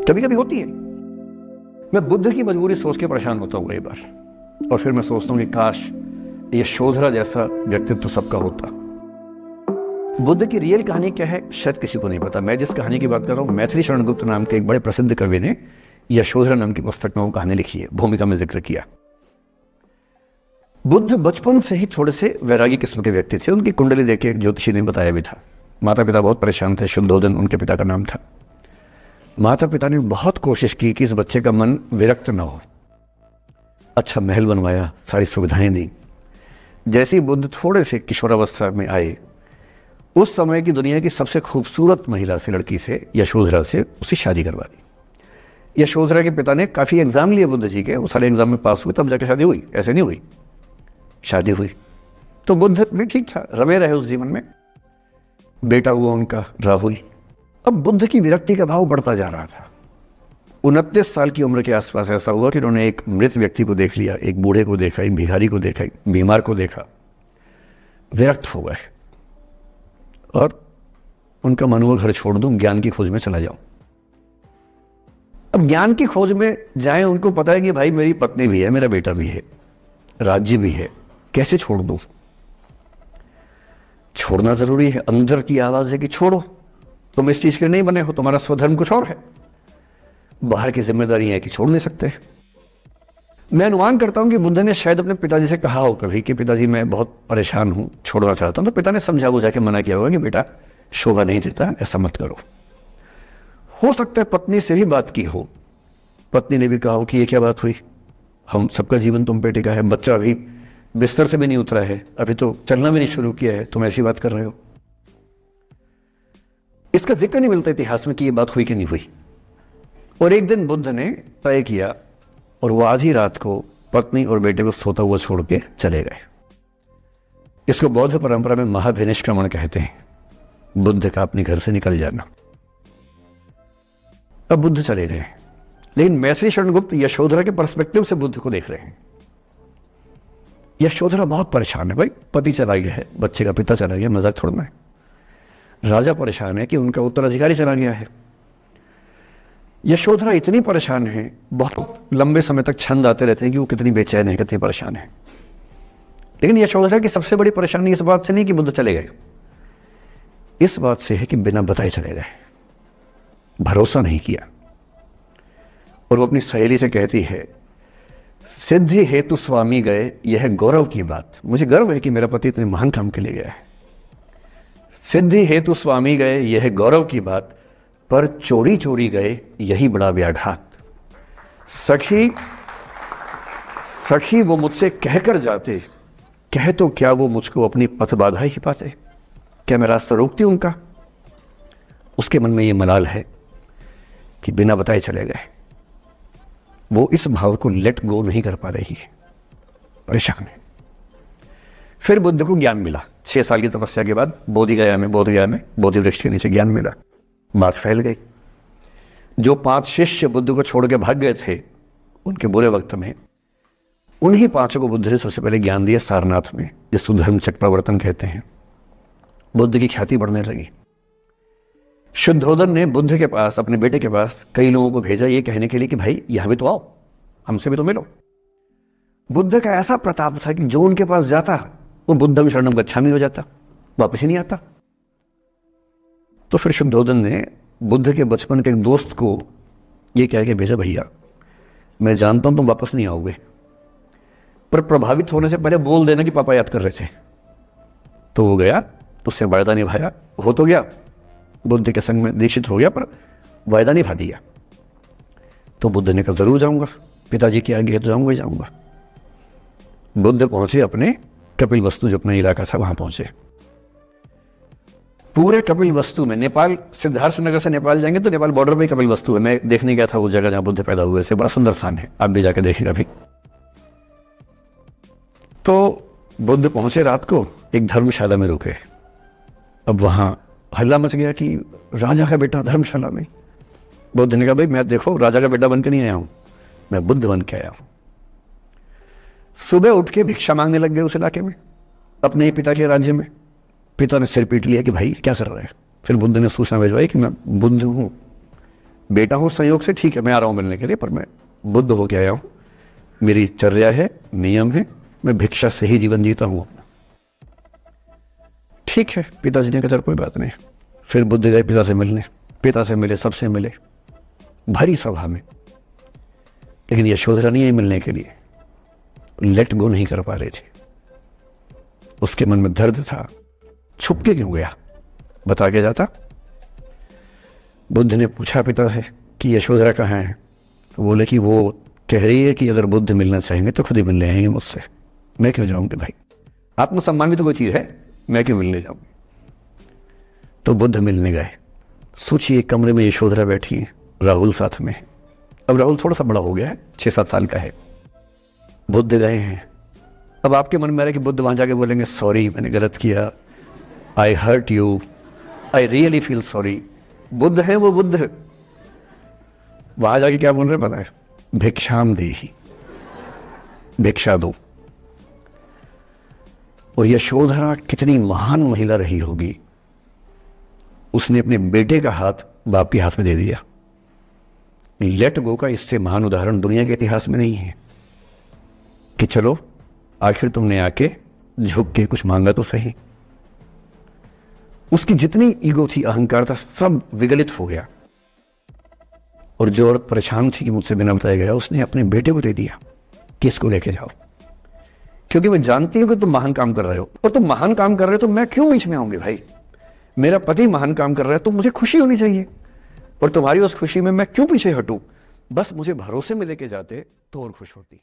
कभी कभी होती है। मैं बुद्ध की मजबूरी सोच के परेशान होता हूँ कई बार, और फिर मैं सोचता हूँ कि काश ये यशोधरा जैसा व्यक्तित्व तो सबका होता। बुद्ध की रियल कहानी क्या है शायद किसी को नहीं पता। मैं जिस कहानी की बात कर रहा हूँ, मैथिली शरण गुप्त नाम के एक बड़े प्रसिद्ध कवि ने यशोधरा नाम की पुस्तक में वो कहानी लिखी है, भूमिका में जिक्र किया। बुद्ध बचपन से ही थोड़े से वैरागी किस्म के व्यक्ति थे। उनकी कुंडली देख के एक ज्योतिषी ने बताया भी था। माता पिता बहुत परेशान थे, शुद्धोदन उनके पिता का नाम था। माता पिता ने बहुत कोशिश की कि इस बच्चे का मन विरक्त न हो। अच्छा महल बनवाया, सारी सुविधाएं दी। जैसे ही बुद्ध थोड़े से किशोरावस्था में आए, उस समय की दुनिया की सबसे खूबसूरत महिला से, लड़की से, यशोधरा से उसकी शादी करवा दी। यशोधरा के पिता ने काफ़ी एग्जाम लिए बुद्ध जी के, वो सारे एग्जाम में पास हुए, तब जाकर शादी हुई। ऐसे नहीं हुई, शादी हुई। तो बुद्ध भी ठीक था, रमे रहे उस जीवन में। बेटा हुआ उनका राहुल। अब बुद्ध की विरक्ति का भाव बढ़ता जा रहा था। 29 साल की उम्र के आसपास ऐसा हुआ कि उन्होंने एक मृत व्यक्ति को देख लिया, एक बूढ़े को देखा, एक भिखारी को देखा, एक बीमार को देखा। विरक्त हो गए और उनका मन हुआ घर छोड़ दूं, ज्ञान की खोज में चला जाऊं। अब ज्ञान की खोज में जाएं, उनको पता है कि भाई मेरी पत्नी भी है, मेरा बेटा भी है, राज्य भी है, कैसे छोड़ दूं? छोड़ना जरूरी है। अंदर की आवाज है कि छोड़ो, तुम इस चीज के नहीं बने हो, तुम्हारा स्वधर्म कुछ और है। बाहर की जिम्मेदारी है कि छोड़ नहीं सकते। मैं अनुमान करता हूं कि बुद्ध ने शायद अपने पिताजी से कहा हो कभी कि पिताजी मैं बहुत परेशान हूं, छोड़ना चाहता हूं। तो पिता ने समझा बुझा के मना किया होगा कि बेटा शोभा नहीं देता, ऐसा मत करो। हो सकता है पत्नी से भी बात की हो, पत्नी ने भी कहा हो कि ये क्या बात हुई, हम सबका जीवन तुम पे टिका है, बच्चा अभी बिस्तर से भी नहीं उतरा है, अभी तो चलना भी नहीं शुरू किया है, तुम ऐसी बात कर रहे हो। इसका जिक्र नहीं मिलता इतिहास में कि ये बात हुई कि नहीं हुई। और एक दिन बुद्ध ने तय किया और वो आधी रात को पत्नी और बेटे को सोता हुआ छोड़ के चले गए। इसको बौद्ध परंपरा में महाभिनिष्क्रमण कहते हैं, बुद्ध का अपने घर से निकल जाना। अब बुद्ध चले गए, लेकिन मैथिली शरण गुप्त यशोधरा के पर्सपेक्टिव से बुद्ध को देख रहे हैं। यशोधरा बहुत परेशान है, भाई पति चला गया है, बच्चे का पिता चला गया, मजाक थोड़ा है। राजा परेशान है कि उनका उत्तराधिकारी चला गया है। यशोधरा इतनी परेशान है, बहुत लंबे समय तक छंद आते रहते हैं कि वो कितनी बेचैन है, कितनी परेशान है। लेकिन यशोधरा की सबसे बड़ी परेशानी इस बात से नहीं कि बुद्ध चले गए, इस बात से है कि बिना बताए चले गए, भरोसा नहीं किया। और वो अपनी सहेली से कहती है, सिद्धि हेतु स्वामी गए, यह गौरव की बात। मुझे गर्व है कि मेरा पति इतने महान काम के लिए गया है। सिद्धि हेतु स्वामी गए, यह गौरव की बात, पर चोरी चोरी गए, यही बड़ा व्याघात। सखी वो मुझसे कहकर जाते, कह तो क्या वो मुझको अपनी पथ बाधा ही पाते, क्या मैं रास्ता रोकती उनका? उसके मन में ये मलाल है कि बिना बताए चले गए। वो इस भाव को लेट गो नहीं कर पा रही है, परेशान है। फिर बुद्ध को ज्ञान मिला 6 साल की तपस्या के बाद, बोधगया में बोधि वृक्ष के नीचे ज्ञान मिला। बात फैल गई। जो 5 शिष्य बुद्ध को छोड़ के भाग गए थे उनके बुरे वक्त में, उन्हीं 5 को बुद्ध ने सबसे पहले ज्ञान दिया सारनाथ में, जिसको धर्म चक्रवर्तन कहते हैं। बुद्ध की ख्याति बढ़ने लगी। शुद्धोदन ने बुद्ध के पास, अपने बेटे के पास कई लोगों को भेजा ये कहने के लिए कि भाई यहां भी तो आओ, हमसे भी तो मिलो। बुद्ध का ऐसा प्रताप था कि जो उनके पास जाता वो बुद्धम शरणम गच्छामि हो जाता, वापस ही नहीं आता। तो फिर शुद्धोदन ने बुद्ध के बचपन के एक दोस्त को ये कह के भेजा, भैया मैं जानता हूं तुम वापस नहीं आओगे, पर प्रभावित होने से पहले बोल देना कि पापा याद कर रहे थे। तो वो गया, उससे वायदा निभाया, हो तो गया, बुद्ध के संग में दीक्षित हो गया, पर वायदा निभा दिया। तो बुद्ध ने कहा जरूर जाऊंगा, पिताजी की आज्ञा है तो जाऊंगा ही जाऊंगा। बुद्ध पहुंचे अपने कपिल वस्तु, जो अपना इलाका था, वहां पहुंचे। पूरे कपिल वस्तु में, नेपाल सिद्धार्थ नगर से नेपाल जाएंगे तो नेपाल बॉर्डर पे कपिल वस्तु है। मैं देखने गया था वो जगह जहां बुद्ध पैदा हुए थे, बड़ा सुंदर स्थान है, आप भी जाकर देखिएगा भी। तो बुद्ध पहुंचे रात को, एक धर्मशाला में रुके। अब वहां हल्ला मच गया कि राजा का बेटा धर्मशाला में। बुद्ध ने कहा भाई मैं देखो राजा का बेटा बन के नहीं आया हूं, मैं बुद्ध बन के आया हूं। सुबह उठ के भिक्षा मांगने लग गए उस इलाके में, अपने ही पिता के राज्य में। पिता ने सिर पीट लिया कि भाई क्या कर रहे हैं। फिर बुद्ध ने सूचना भिजवाई कि मैं बुद्ध हूं, बेटा हूँ संयोग से, ठीक है, मैं आ रहा हूँ मिलने के लिए, पर मैं बुद्ध होके आया हूँ, मेरी चर्या है, नियम है, मैं भिक्षा से ही जीवन जीता हूँ अपना। ठीक है, पिताजी ने कहा चल कोई बात नहीं। फिर बुद्ध गए पिता से मिलने, पिता से मिले, सबसे मिले, भरी सभा में, लेकिन यशोधरा नहीं आई मिलने के लिए, लेट गो नहीं कर पा रहे थे। उसके मन में दर्द था, छुप के क्यों गया, बता के जाता। बुद्ध ने पूछा पिता से कि यशोधरा कहाँ है, तो बोले कि वो कह रही है कि अगर बुद्ध मिलना चाहेंगे तो खुद ही मिलने आएंगे मुझसे, मैं क्यों जाऊंगी भाई, आत्मसम्मान भी तो कोई चीज है, मैं क्यों मिलने जाऊंगी। तो बुद्ध मिलने गए। सोचिए कमरे में यशोधरा बैठी है, राहुल साथ में। अब राहुल थोड़ा सा बड़ा हो गया है, 6-7 साल का है। बुद्ध गए हैं। अब आपके मन में आ रहा है कि बुद्ध वहां जाके बोलेंगे सॉरी मैंने गलत किया, I hurt you, I really feel sorry. बुद्ध है वो बुद्ध, वहां जाके क्या बोल रहे पता है, भिक्षाम देहि, भिक्षा दो। और यशोधरा कितनी महान महिला रही होगी, उसने अपने बेटे का हाथ बाप के हाथ में दे दिया। लेट गो का इससे महान उदाहरण दुनिया के इतिहास में नहीं है कि चलो आखिर तुमने आके झुक के कुछ मांगा तो सही। उसकी जितनी ईगो थी, अहंकार था, सब विगलित हो गया। और जो औरत परेशान थी कि मुझसे बिना बताया गया, उसने अपने बेटे को दे दिया कि इसको लेके जाओ, क्योंकि मैं जानती हूं कि तुम महान काम कर रहे हो, और तुम महान काम कर रहे हो तो मैं क्यों बीच में आऊंगी भाई, मेरा पति महान काम कर रहा है तो मुझे खुशी होनी चाहिए, और तुम्हारी उस खुशी में मैं क्यों पीछे हटूं। बस मुझे भरोसे में लेके जाते तो और खुश होती।